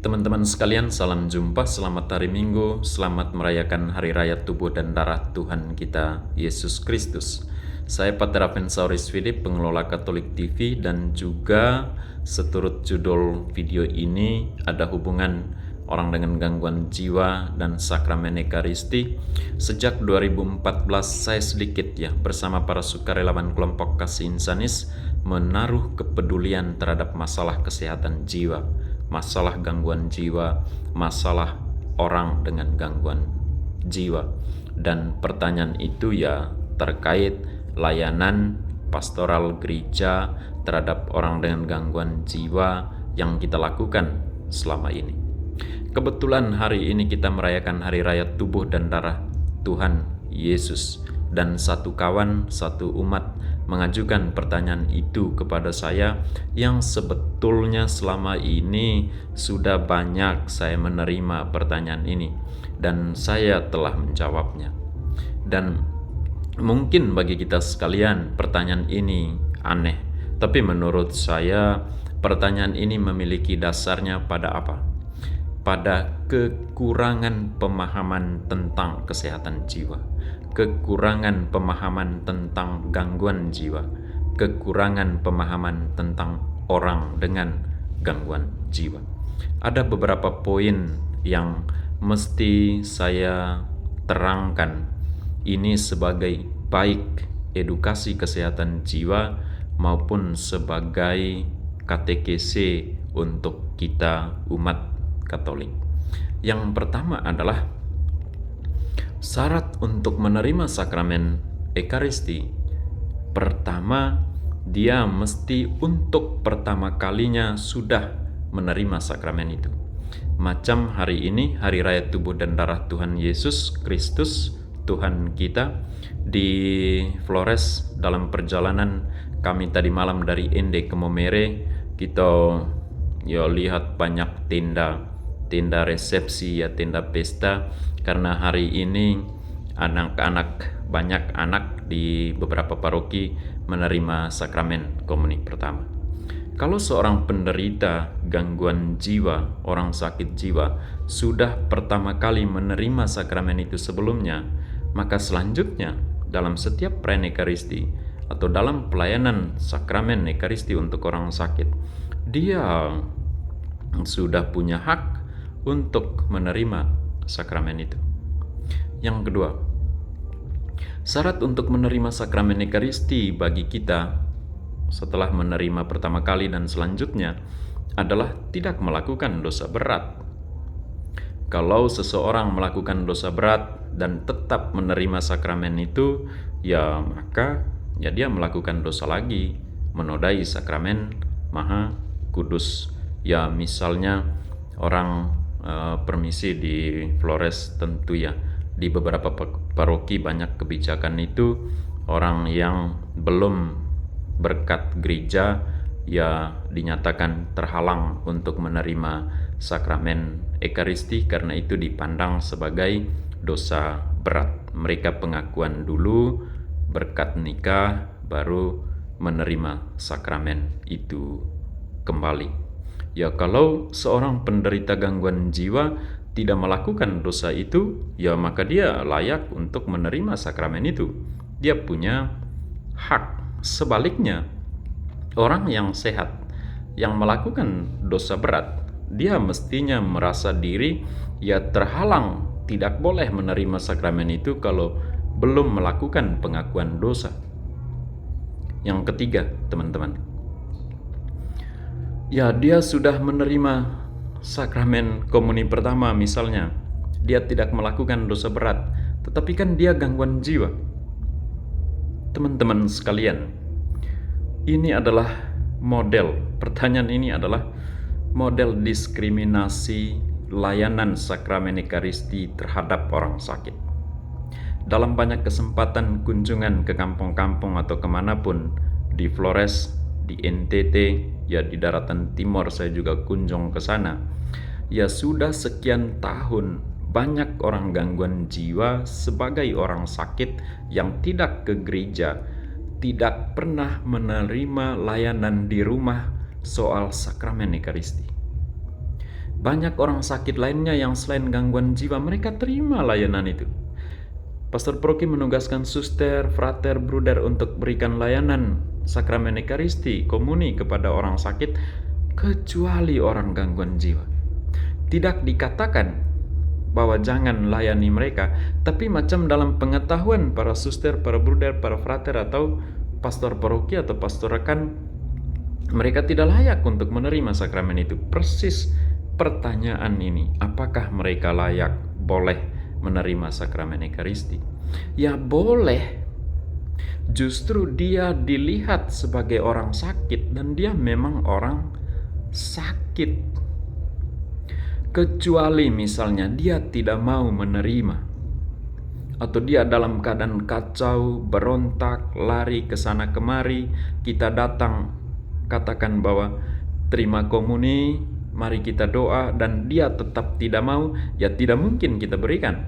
Teman-teman sekalian, salam jumpa, selamat hari Minggu, selamat merayakan Hari Raya Tubuh dan Darah Tuhan kita, Yesus Kristus. Saya Pater Avensauris Philip, pengelola Katolik TV, dan juga seturut judul video ini ada hubungan orang dengan gangguan jiwa dan sakramen Ekaristi. Sejak 2014 saya sedikit bersama para sukarelawan kelompok kasih insanis menaruh kepedulian terhadap masalah kesehatan jiwa, masalah gangguan jiwa, masalah orang dengan gangguan jiwa. Dan pertanyaan itu terkait layanan pastoral gereja terhadap orang dengan gangguan jiwa yang kita lakukan selama ini. Kebetulan hari ini kita merayakan Hari Raya Tubuh dan Darah Tuhan Yesus, dan satu kawan, satu umat mengajukan pertanyaan itu kepada saya, yang sebetulnya selama ini sudah banyak saya menerima pertanyaan ini dan saya telah menjawabnya. Dan mungkin bagi kita sekalian pertanyaan ini aneh, tapi menurut saya pertanyaan ini memiliki dasarnya pada apa? Pada kekurangan pemahaman tentang kesehatan jiwa, kekurangan pemahaman tentang gangguan jiwa, kekurangan pemahaman tentang orang dengan gangguan jiwa. Ada beberapa poin yang mesti saya terangkan ini sebagai baik edukasi kesehatan jiwa maupun sebagai katekese untuk kita umat Katolik. Yang pertama adalah syarat untuk menerima sakramen Ekaristi. Pertama, dia mesti untuk pertama kalinya sudah menerima sakramen itu. Macam hari ini, Hari Raya Tubuh dan Darah Tuhan Yesus Kristus, Tuhan kita, di Flores dalam perjalanan kami tadi malam dari Ende ke Momere, kita lihat banyak tenda resepsi, tenda pesta, karena hari ini banyak anak di beberapa paroki menerima sakramen komuni pertama. Kalau seorang penderita gangguan jiwa, orang sakit jiwa, sudah pertama kali menerima sakramen itu sebelumnya, maka selanjutnya dalam setiap perayaan Ekaristi atau dalam pelayanan sakramen Ekaristi untuk orang sakit, dia sudah punya hak untuk menerima sakramen itu. Yang kedua, syarat untuk menerima sakramen Ekaristi bagi kita setelah menerima pertama kali dan selanjutnya adalah tidak melakukan dosa berat. Kalau seseorang melakukan dosa berat dan tetap menerima sakramen itu, maka dia melakukan dosa lagi, menodai sakramen Maha Kudus. Misalnya orang permisi di Flores, tentu di beberapa paroki banyak kebijakan itu, orang yang belum berkat gereja dinyatakan terhalang untuk menerima sakramen Ekaristi karena itu dipandang sebagai dosa berat. Mereka pengakuan dulu, berkat nikah, baru menerima sakramen itu kembali. Kalau seorang penderita gangguan jiwa tidak melakukan dosa itu, maka dia layak untuk menerima sakramen itu. Dia punya hak. Sebaliknya, orang yang sehat, yang melakukan dosa berat, dia mestinya merasa diri terhalang, tidak boleh menerima sakramen itu kalau belum melakukan pengakuan dosa. Yang ketiga, teman-teman, dia sudah menerima sakramen komuni pertama misalnya, dia tidak melakukan dosa berat, tetapi kan dia gangguan jiwa. Teman-teman sekalian, ini adalah pertanyaan ini adalah model diskriminasi layanan sakramen Ekaristi terhadap orang sakit. Dalam banyak kesempatan kunjungan ke kampung-kampung atau kemanapun, di Flores, di NTT, di daratan timur saya juga kunjung ke sana. Sudah sekian tahun banyak orang gangguan jiwa sebagai orang sakit yang tidak ke gereja, tidak pernah menerima layanan di rumah soal sakramen Ekaristi. Banyak orang sakit lainnya yang selain gangguan jiwa, mereka terima layanan itu. Pastor Proki menugaskan suster, frater, bruder untuk berikan layanan sakramen Ekaristi, komuni kepada orang sakit, kecuali orang gangguan jiwa. Tidak dikatakan bahwa jangan layani mereka, tapi macam dalam pengetahuan para suster, para bruder, para frater, atau pastor paroki atau pastor rekan, mereka tidak layak untuk menerima sakramen itu. Persis pertanyaan ini, apakah mereka layak, boleh menerima sakramen Ekaristi? Ya boleh, justru dia dilihat sebagai orang sakit dan dia memang orang sakit. Kecuali misalnya dia tidak mau menerima, atau dia dalam keadaan kacau, berontak, lari ke sana kemari, kita datang katakan bahwa terima komuni, mari kita doa, dan dia tetap tidak mau, ya tidak mungkin kita berikan.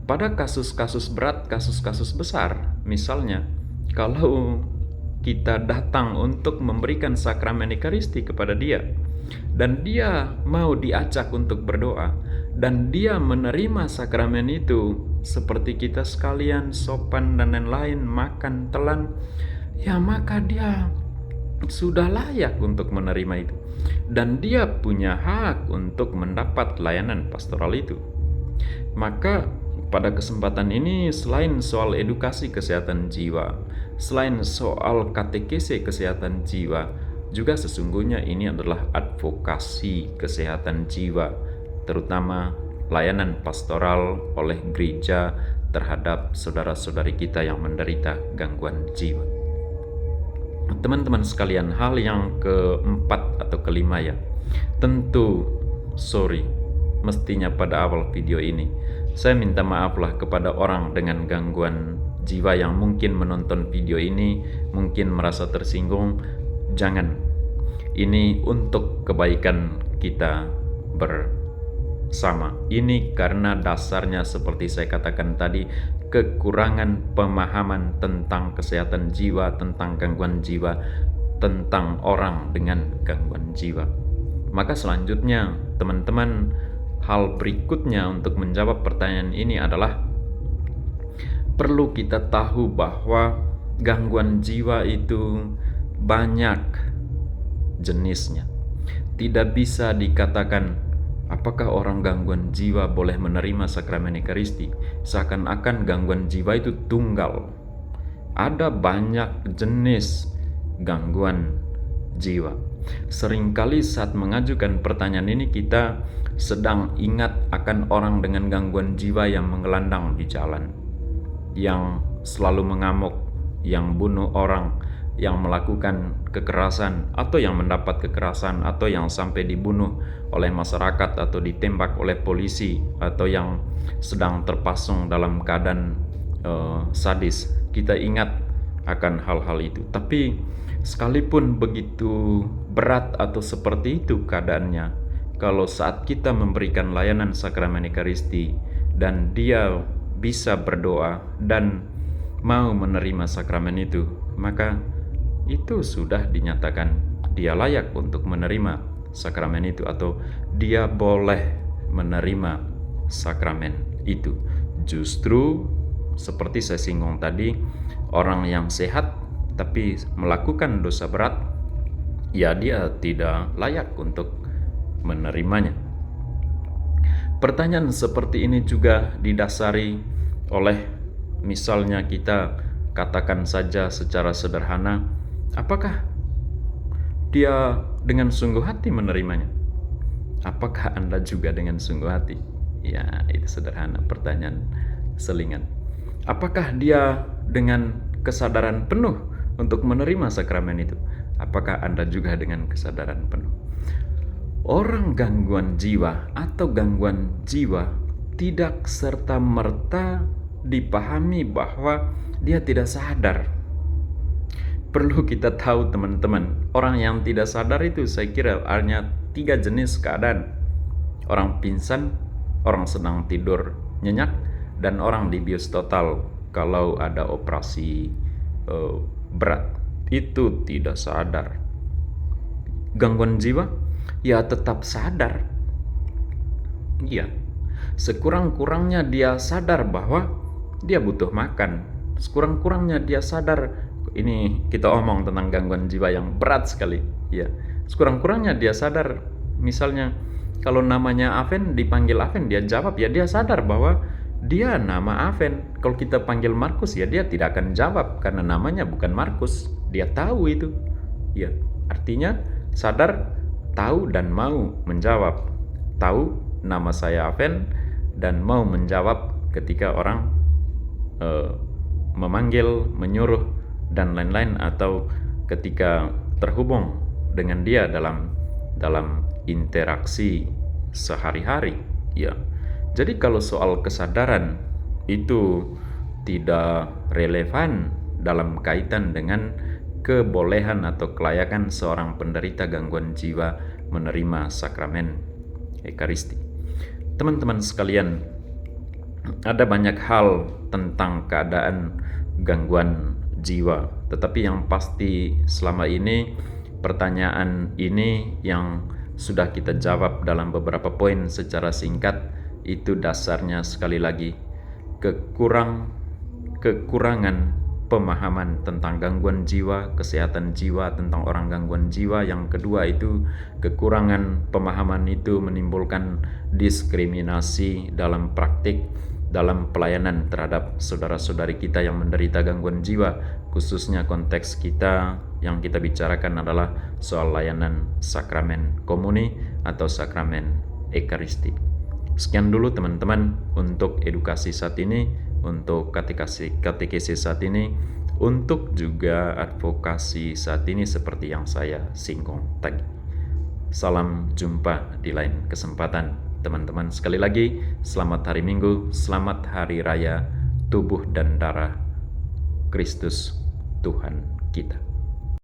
Pada kasus-kasus berat, kasus-kasus besar, misalnya kalau kita datang untuk memberikan sakramen Ekaristi kepada dia, dan dia mau diajak untuk berdoa, dan dia menerima sakramen itu seperti kita sekalian, sopan dan lain-lain, makan, telan, ya maka dia sudah layak untuk menerima itu, dan dia punya hak untuk mendapat layanan pastoral itu. Maka pada kesempatan ini, selain soal edukasi kesehatan jiwa, selain soal katekese kesehatan jiwa, juga sesungguhnya ini adalah advokasi kesehatan jiwa, terutama layanan pastoral oleh gereja terhadap saudara-saudari kita yang menderita gangguan jiwa. Teman-teman sekalian, hal yang keempat atau kelima ya, tentu mestinya pada awal video ini saya minta maaflah kepada orang dengan gangguan jiwa yang mungkin menonton video ini, mungkin merasa tersinggung. Jangan, ini untuk kebaikan kita bersama. Ini karena dasarnya seperti saya katakan tadi, kekurangan pemahaman tentang kesehatan jiwa, tentang gangguan jiwa, tentang orang dengan gangguan jiwa. Maka selanjutnya teman-teman, hal berikutnya untuk menjawab pertanyaan ini adalah perlu kita tahu bahwa gangguan jiwa itu banyak jenisnya. Tidak bisa dikatakan apakah orang gangguan jiwa boleh menerima sakramen Ekaristi, seakan-akan gangguan jiwa itu tunggal. Ada banyak jenis gangguan jiwa. Seringkali saat mengajukan pertanyaan ini kita sedang ingat akan orang dengan gangguan jiwa yang menggelandang di jalan, yang selalu mengamuk, yang bunuh orang, yang melakukan kekerasan atau yang mendapat kekerasan, atau yang sampai dibunuh oleh masyarakat atau ditembak oleh polisi, atau yang sedang terpasung dalam keadaan sadis. Kita ingat akan hal-hal itu. Tapi sekalipun begitu berat atau seperti itu keadaannya, kalau saat kita memberikan layanan sakramen Ekaristi dan dia bisa berdoa dan mau menerima sakramen itu, maka itu sudah dinyatakan dia layak untuk menerima sakramen itu, atau dia boleh menerima sakramen itu. Justru seperti saya singgung tadi, orang yang sehat tapi melakukan dosa berat, ya dia tidak layak untuk menerimanya. Pertanyaan seperti ini juga didasari oleh, misalnya kita katakan saja secara sederhana, apakah dia dengan sungguh hati menerimanya? Apakah Anda juga dengan sungguh hati? Ya, itu sederhana, pertanyaan selingan. Apakah dia dengan kesadaran penuh untuk menerima sakramen itu? Apakah Anda juga dengan kesadaran penuh? Orang gangguan jiwa atau gangguan jiwa tidak serta-merta dipahami bahwa dia tidak sadar. Perlu kita tahu teman-teman, orang yang tidak sadar itu saya kira hanya 3 jenis keadaan. Orang pingsan, orang sedang tidur nyenyak, dan orang dibius total kalau ada operasi berat. Itu tidak sadar. Gangguan jiwa ya tetap sadar. Iya, sekurang-kurangnya dia sadar bahwa dia butuh makan. Sekurang-kurangnya dia sadar, ini kita omong tentang gangguan jiwa yang berat sekali. Ya, sekurang-kurangnya dia sadar, misalnya kalau namanya Aven, dipanggil Aven, dia jawab, ya dia sadar bahwa dia nama Aven. Kalau kita panggil Markus, ya dia tidak akan jawab karena namanya bukan Markus. Dia tahu itu. Ya, artinya sadar, tahu dan mau menjawab. Tahu nama saya Aven dan mau menjawab ketika orang memanggil, menyuruh dan lain-lain, atau ketika terhubung dengan dia dalam interaksi sehari-hari. Ya. Jadi kalau soal kesadaran itu tidak relevan dalam kaitan dengan kebolehan atau kelayakan seorang penderita gangguan jiwa menerima sakramen Ekaristi. Teman-teman sekalian, ada banyak hal tentang keadaan gangguan jiwa, tetapi yang pasti selama ini pertanyaan ini yang sudah kita jawab dalam beberapa poin secara singkat, itu dasarnya sekali lagi kekurangan pemahaman tentang gangguan jiwa, kesehatan jiwa, tentang orang gangguan jiwa. Yang kedua itu kekurangan pemahaman itu menimbulkan diskriminasi dalam praktik, dalam pelayanan terhadap saudara-saudari kita yang menderita gangguan jiwa, khususnya konteks kita yang kita bicarakan adalah soal layanan sakramen komuni atau sakramen Ekaristi. Sekian dulu teman-teman untuk edukasi saat ini, untuk katekesis saat ini, untuk juga advokasi saat ini seperti yang saya singgung tadi. Salam jumpa di lain kesempatan teman-teman. Sekali lagi, selamat hari Minggu, selamat hari raya tubuh dan darah Kristus Tuhan kita.